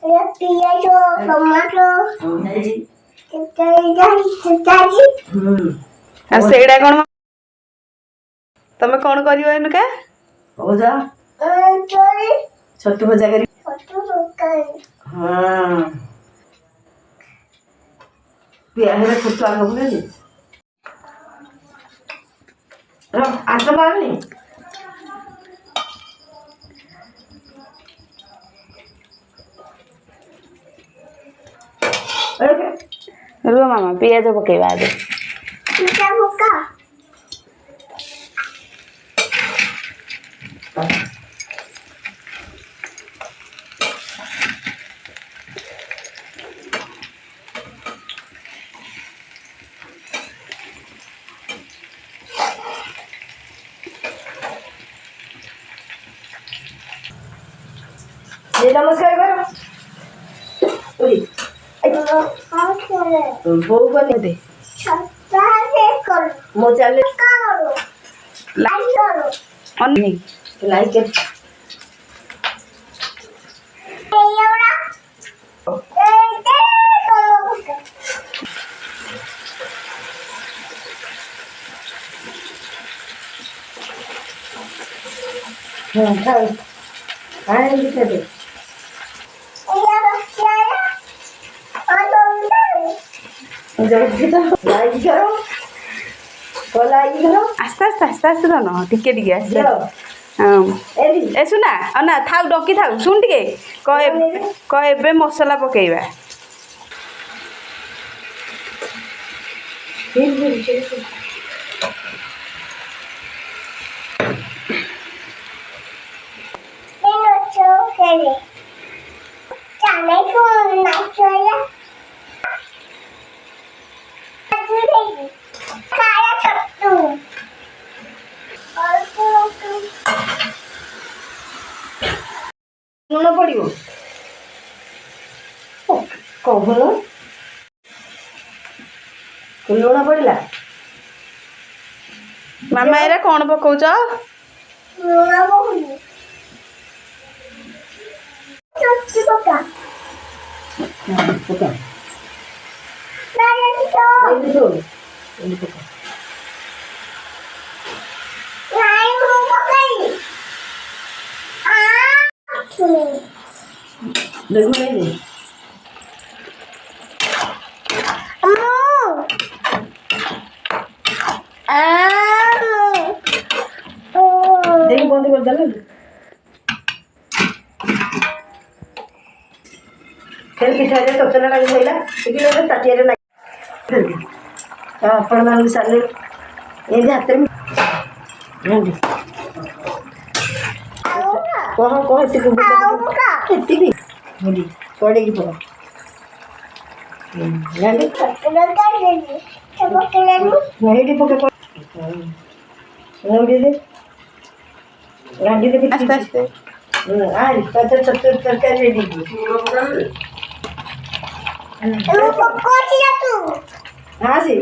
ପିଆଜ ଟମାଟୋ ସେଇଟା କଣ ତମେ କଣ କରିବ ଏନକା ଛତୁ ଭଜା କରି ହଁ ପିଆଜରେ ଛତୁ ଆଗ ବୁଲେନି ଆସ ପାରୁନି ରୁହ ମାମା ପିଆଜ ପକେଇବା ଆগে नमस्कार करो बोऊ को दे मो चले लाइक आस्ते आस्ते आस्ते आस्ते धन टिके टिके आस्ते ए सुना ना थाउ डकी थाउ सुन टिके कहे मसला पकेइबा लुण पड़ो कौन लुण पड़ा मामा एरा कौन पकाउछ देख बंद कर दे फिर पिठा तोचना लगे सैला ताटिया आपण मान सारे ये हाथ में कह पड़े की पड़ा आस्ते आस्ते छतु तरकारी रेडी हाँ सी